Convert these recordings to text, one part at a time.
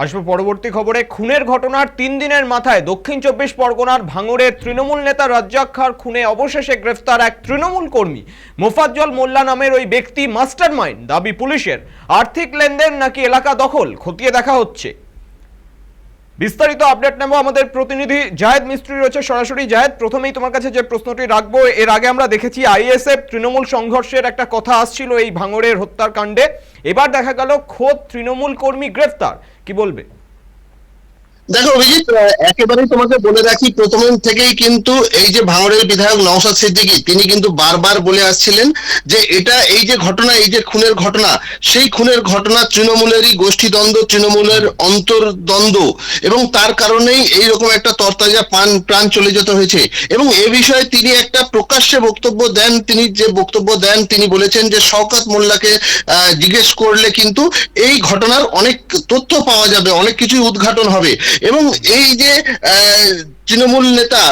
আসবো পরবর্তী খবরে। খুনের ঘটনার 3 দিনের মাথায় দক্ষিণ 24 পরগনার ভাঙড়ের তৃণমূল নেতা রাজ্জাক খাঁর খুনে অবশেষে গ্রেফতার এক তৃণমূল কর্মী। মোফাজ্জল মোল্লা নামের ওই ব্যক্তি মাস্টারমাইন্ড, দাবি পুলিশের। আর্থিক লেনদেন নাকি এলাকা দখল, খতিয়ে দেখা হচ্ছে। বিস্তারিত আপডেট নেব, আমাদের প্রতিনিধি জাহেদ মিস্ত্রি রয়েছে সরাসরি। জাহেদ, প্রথমেই তোমার কাছে যে প্রশ্নটি রাখবো, এর আগে আমরা দেখেছি আইএসএফ তৃণমূল সংঘর্ষের একটা কথা আসছিল এই ভাঙড়ের হত্যার কাণ্ডে, এবার দেখা গেল খোদ তৃণমূল কর্মী গ্রেফতার, কি বলবে? দেখো অভিজিৎ, একেবারেই তোমাকে বলে রাখি, প্রথম থেকেই কিন্তু এই যে ভাঙড়ের বিধায়ক নওশাদ সিদ্দিকী তিনি কিন্তু বারবার বলে আসছিলেন যে এটা এই যে ঘটনা, এই যে খুনের ঘটনা, সেই খুনের ঘটনা তৃণমূলেরই গোষ্ঠীদ্বন্দ্ব, তৃণমূলের অন্তর্দ্বন্দ্ব, এবং তার কারণেই এইরকম একটা তরতাজা প্রাণ চলে যেতে হয়েছে। এবং এ বিষয়ে তিনি একটা প্রকাশ্যে বক্তব্য দেন। তিনি যে বক্তব্য দেন, তিনি বলেছেন যে শওকত মোল্লাকে জিজ্ঞেস করলে কিন্তু এই ঘটনার অনেক তথ্য পাওয়া যাবে, অনেক কিছুই উদ্ঘাটন হবে। এবং এই যে তৃণমূল নেতা,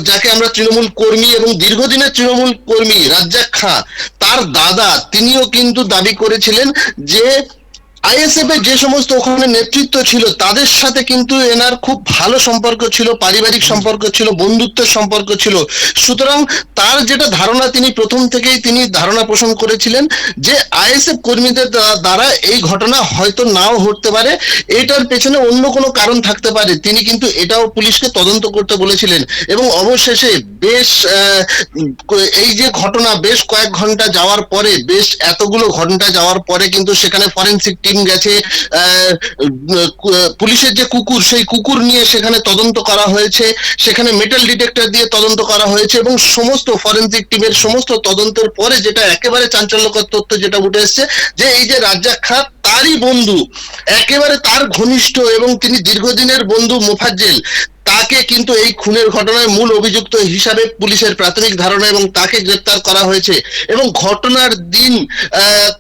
যাকে আমরা তৃণমূল কর্মী এবং দীর্ঘদিনের তৃণমূল কর্মী রাজ্জাক খাঁ, তার দাদা তিনিও কিন্তু দাবি করেছিলেন যে আইএসএফ এর যে সমস্ত ওখানে নেতৃত্ব ছিল তাদের সাথে কিন্তু এনার খুব ভালো সম্পর্ক ছিল, পারিবারিক সম্পর্ক ছিল, বন্ধুত্বের সম্পর্ক ছিল। সুতরাং তার যেটা ধারণা, তিনি প্রথম থেকেই তিনি ধারণা পোষণ করেছিলেন যে আইএসএফ কর্মীদের দ্বারা এই ঘটনা হয়তো নাও ঘটতে পারে, এটার পেছনে অন্য কোনো কারণ থাকতে পারে। তিনি কিন্তু এটাও পুলিশকে তদন্ত করতে বলেছিলেন। এবং অবশেষে বেশ এই যে ঘটনা বেশ কয়েক ঘন্টা যাওয়ার পরে, বেশ এতগুলো ঘন্টা যাওয়ার পরে কিন্তু সেখানে ফরেনসিক টিম গেছে, পুলিশের যে কুকুর, সেই কুকুর নিয়ে সেখানে তদন্ত করা হয়েছে, সেখানে মেটাল ডিটেক্টর দিয়ে তদন্ত করা হয়েছে, এবং সমস্ত ফরেনসিক টিমের সমস্ত তদন্তের পরে যেটা একেবারে চাঞ্চল্যকর তথ্য যেটা উঠে এসছে, যে এই যে রাজ্জাক খাঁ তারই বন্ধু, একেবারে তার ঘনিষ্ঠ এবং তিনি দীর্ঘদিনের বন্ধু মোফাজ্জেল, তাকে কিন্তু এই খুনের ঘটনায় মূল অভিযুক্ত হিসাবে পুলিশের প্রাথমিক ধারণা, এবং তাকে গ্রেপ্তার করা হয়েছে। এবং ঘটনার দিন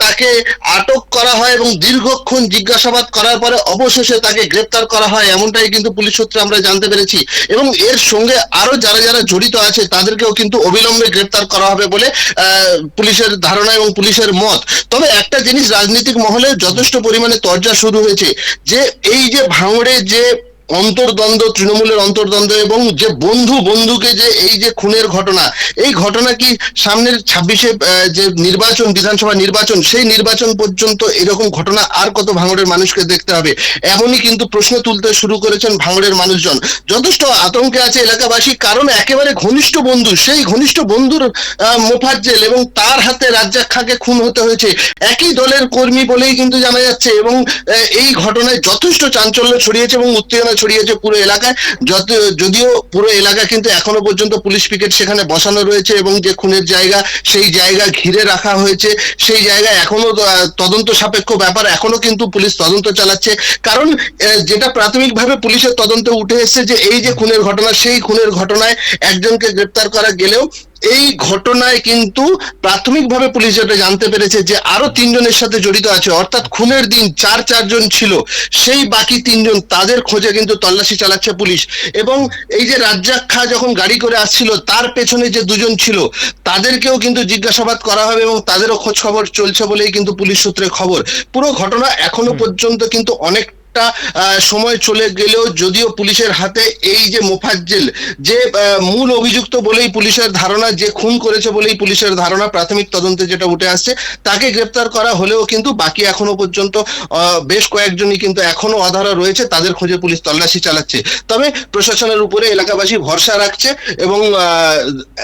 তাকে আটক করা হয় এবং দীর্ঘক্ষণ জিজ্ঞাসাবাদ করার পরে অবশেষে তাকে গ্রেপ্তার করা হয়, এমনটাই কিন্তু পুলিশ সূত্রে আমরা জানতে পেরেছি। এবং এর সঙ্গে আরো যারা যারা জড়িত আছে তাদেরকেও কিন্তু অবিলম্বে গ্রেপ্তার করা হবে বলে পুলিশের ধারণা এবং পুলিশের মত। তবে একটা জিনিস রাজনৈতিক মহলে যথেষ্ট পরিমাণে চর্চা শুরু হয়েছে, যে এই যে ভাঙড়ে যে অন্তর্দ্বন্দ্ব, তৃণমূলের অন্তর্দ্বন্দ্ব, এবং যে বন্ধুকে যে এই যে খুনের ঘটনা, এই ঘটনা কি সামনের 26-এ যে নির্বাচন, বিধানসভা নির্বাচন, সেই নির্বাচন পর্যন্ত এরকম ঘটনা আর কত ভাঙড়ের মানুষকে দেখতে হবে, এমনই কিন্তু প্রশ্ন তুলতে শুরু করেছেন ভাঙড়ের মানুষজন। যথেষ্ট আতঙ্কে আছে এলাকাবাসী, কারণ একেবারে ঘনিষ্ঠ বন্ধু, সেই ঘনিষ্ঠ বন্ধুর মোফাজ্জেল, এবং তার হাতে রাজ্জাক খাঁকে খুন হতে হয়েছে। একই দলের কর্মী বলেই কিন্তু জানা যাচ্ছে। এবং এই ঘটনায় যথেষ্ট চাঞ্চল্য ছড়িয়েছে এবং উত্তেজনা ছড়িয়েছে পুরো এলাকায়। যদিও পুরো এলাকা কিন্তু এখনো পর্যন্ত পুলিশ পিকেট সেখানে বসানো রয়েছে, এবং যে খুনের জায়গা, সেই জায়গা ঘিরে রাখা হয়েছে, সেই জায়গায় এখনো তদন্ত সাপেক্ষ ব্যাপার, এখনো কিন্তু পুলিশ তদন্ত চালাচ্ছে। কারণ যেটা প্রাথমিকভাবে পুলিশের তদন্তে উঠে এসেছে, যে এই যে খুনের ঘটনা, সেই খুনের ঘটনায় একজনকে গ্রেপ্তার করা গেলেও এই ঘটনায় কিন্তু প্রাথমিকভাবে পুলিশ যেটা জানতে পেরেছে যে আরো 3 জনের সাথে জড়িত আছে, অর্থাৎ খুনের দিন 4 জন ছিল, সেই বাকি 3 জন, তাদের খোঁজে কিন্তু তল্লাশি চালাচ্ছে পুলিশ। এবং এই যে রাজ্জাক খাঁ যখন গাড়ি করে আসছিল, তার পেছনে যে 2 জন ছিল, তাদেরকেও কিন্তু জিজ্ঞাসাবাদ করা হবে, এবং তাদেরও খোঁজ খবর চলছে বলেই কিন্তু পুলিশ সূত্রে খবর। পুরো ঘটনা এখনো পর্যন্ত কিন্তু অনেক সময় চলে গেলেও, যদিও পুলিশের হাতে এই যে মোফাজ্জেল, যে মূল অভিযুক্ত বলেই পুলিশের ধারণা, যে খুন করেছে বলেই পুলিশের ধারণা, প্রাথমিক তদন্তে যেটা উঠে আসছে, তাকে গ্রেপ্তার করা হলেও কিন্তু বাকি এখনো পর্যন্ত বেশ কয়েকজনই কিন্তু এখনো অধরা রয়েছে, তাদের খোঁজে পুলিশ তল্লাশি চালাচ্ছে। তবে প্রশাসনের উপরে এলাকাবাসী ভরসা রাখছে, এবং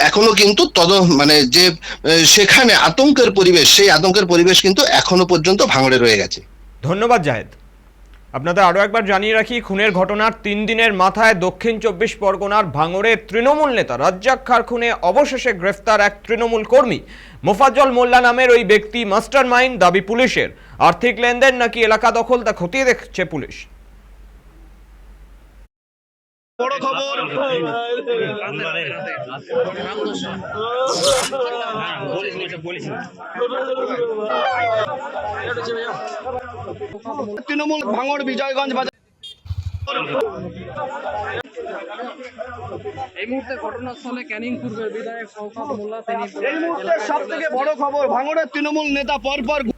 এখনো কিন্তু মানে যে সেখানে আতঙ্কের পরিবেশ, সেই আতঙ্কের পরিবেশ কিন্তু এখনো পর্যন্ত ভাঙড়ে রয়ে গেছে। ধন্যবাদ জাহেদ। আপনাদের আরও একবার জানিয়ে রাখি, খুনের ঘটনার 3 দিনের মাথায় দক্ষিণ 24 পরগনার ভাঙড়ের তৃণমূল নেতা রাজ্জাক খাঁর খুনে অবশেষে গ্রেফতার এক তৃণমূল কর্মী। মোফাজ্জল মোল্লা নামের ওই ব্যক্তি মাস্টারমাইন্ড, দাবি পুলিশের। আর্থিক লেনদেন নাকি এলাকা দখল, তা খতিয়ে দেখছে পুলিশ। বড় খবর, তৃণমূল ভাঙড় বিজয়গঞ্জ বাজার এই মুহূর্তে ঘটনাস্থলে ক্যানিং পূর্বের বিধায়ক শওকত মোল্লা, তিনি এই মুহূর্তে সব থেকে বড় খবর, ভাঙড়ের তৃণমূল নেতা পরপর